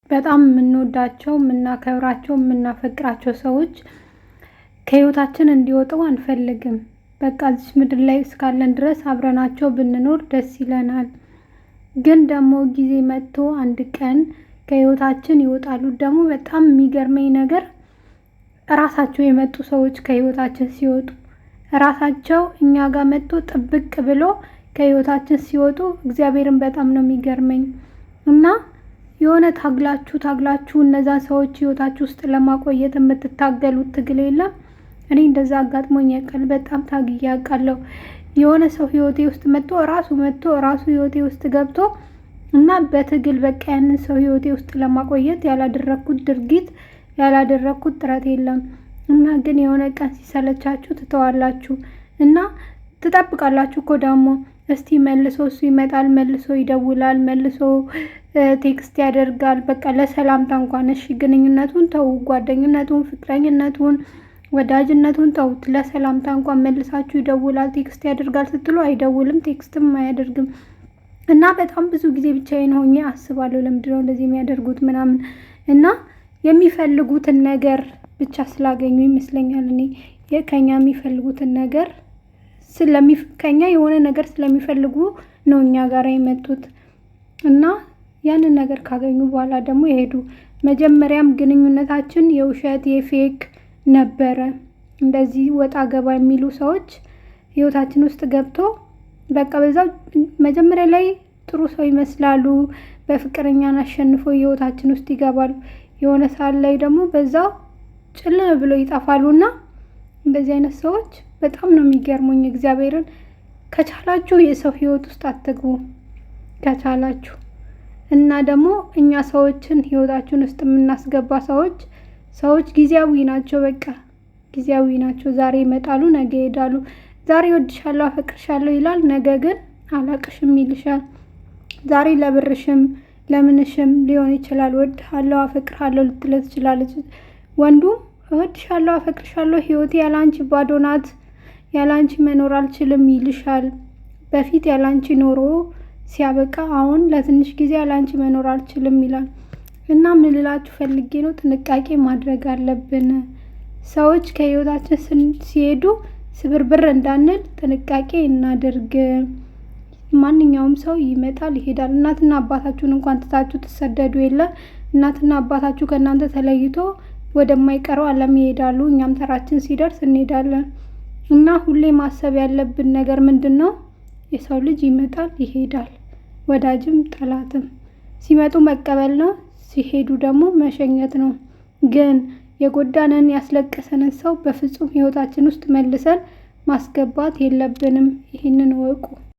በጣም የምንወዳቸው የምናከብራቸው የምናፈቅራቸው ሰዎች ከህይወታችን እንዲወጡ አንፈልግም። በቃ እዚህ ምድር ላይ እስካለን ድረስ አብረናቸው ብንኖር ደስ ይለናል። ግን ደግሞ ጊዜ መጥቶ አንድ ቀን ከህይወታችን ይወጣሉ። ደግሞ በጣም የሚገርመኝ ነገር ራሳቸው የመጡ ሰዎች ከህይወታችን ሲወጡ ራሳቸው እኛ ጋር መጥቶ ጥብቅ ብሎ ከህይወታችን ሲወጡ እግዚአብሔርን በጣም ነው የሚገርመኝ። እና የሆነ ታግላችሁ እነዛ ሰዎች ህይወታችሁ ውስጥ ለማቆየት የምትታገሉት ትግል የለም። እኔ እንደዛ አጋጥሞኝ ያውቃል። በጣም ታግዬ አውቃለሁ። የሆነ ሰው ህይወቴ ውስጥ መጥቶ ራሱ ህይወቴ ውስጥ ገብቶ እና በትግል በቃ ያንን ሰው ህይወቴ ውስጥ ለማቆየት ያላደረኩት ድርጊት ያላደረኩት ጥረት የለም። እና ግን የሆነ ቀን ሲሰለቻችሁ ትተዋላችሁ እና ትጠብቃላችሁ እኮ ደግሞ እስቲ መልሶ እሱ ይመጣል፣ መልሶ ይደውላል፣ መልሶ ቴክስት ያደርጋል። በቃ ለሰላምታ እንኳን እሺ፣ ግንኙነቱን ተው፣ ጓደኝነቱን፣ ፍቅረኝነቱን፣ ወዳጅነቱን ተውት። ለሰላምታ እንኳን መልሳችሁ ይደውላል፣ ቴክስት ያደርጋል ስትሉ አይደውልም፣ ቴክስትም አያደርግም። እና በጣም ብዙ ጊዜ ብቻዬን ሆኜ አስባለሁ ለምንድነው እንደዚህ የሚያደርጉት ምናምን። እና የሚፈልጉትን ነገር ብቻ ስላገኙ ይመስለኛል። እኔ ከኛ የሚፈልጉትን ነገር ከኛ የሆነ ነገር ስለሚፈልጉ ነው እኛ ጋር የመጡት። እና ያንን ነገር ካገኙ በኋላ ደግሞ ይሄዱ። መጀመሪያም ግንኙነታችን የውሸት የፌክ ነበረ። እንደዚህ ወጣ ገባ የሚሉ ሰዎች ህይወታችን ውስጥ ገብቶ በቃ በዛው መጀመሪያ ላይ ጥሩ ሰው ይመስላሉ። በፍቅረኛን አሸንፎ ህይወታችን ውስጥ ይገባሉ። የሆነ ሰዓት ላይ ደግሞ በዛው ጭልም ብሎ ይጠፋሉና እንደዚህ አይነት ሰዎች በጣም ነው የሚገርሙኝ። እግዚአብሔርን ከቻላችሁ የሰው ህይወት ውስጥ አትግቡ ከቻላችሁ። እና ደግሞ እኛ ሰዎችን ህይወታችን ውስጥ የምናስገባ ሰዎች ጊዜያዊ ናቸው። በቃ ጊዜያዊ ናቸው። ዛሬ ይመጣሉ፣ ነገ ይሄዳሉ። ዛሬ እወድሻለሁ፣ አፈቅርሻለሁ ይላል፣ ነገ ግን አላቅሽም ይልሻል። ዛሬ ለብርሽም ለምንሽም ሊሆን ይችላል እወድሃለሁ፣ አፈቅርሃለሁ ልትለት ትችላለች። ወንዱም እወድሻለሁ፣ አፈቅርሻለሁ፣ ህይወቴ ያላንቺ ባዶ ናት፣ ያላንቺ መኖር አልችልም ይልሻል። በፊት ያላንቺ ኖሮ ሲያበቃ አሁን ለትንሽ ጊዜ ያላንቺ መኖር አልችልም ይላል። እና ምን ልላችሁ ፈልጌ ነው፣ ጥንቃቄ ማድረግ አለብን። ሰዎች ከህይወታችን ሲሄዱ ስብርብር እንዳንል ጥንቃቄ እናድርግ። ማንኛውም ሰው ይመጣል ይሄዳል። እናትና አባታችሁን እንኳን ትታችሁ ትሰደዱ የለ እናትና አባታችሁ ከእናንተ ተለይቶ ወደማይቀረው ዓለም ይሄዳሉ። እኛም ተራችን ሲደርስ እንሄዳለን። እና ሁሌ ማሰብ ያለብን ነገር ምንድን ነው? የሰው ልጅ ይመጣል ይሄዳል። ወዳጅም ጠላትም ሲመጡ መቀበል ነው፣ ሲሄዱ ደግሞ መሸኘት ነው። ግን የጎዳንን ያስለቀሰንን ሰው በፍጹም ህይወታችን ውስጥ መልሰን ማስገባት የለብንም። ይህንን እወቁ።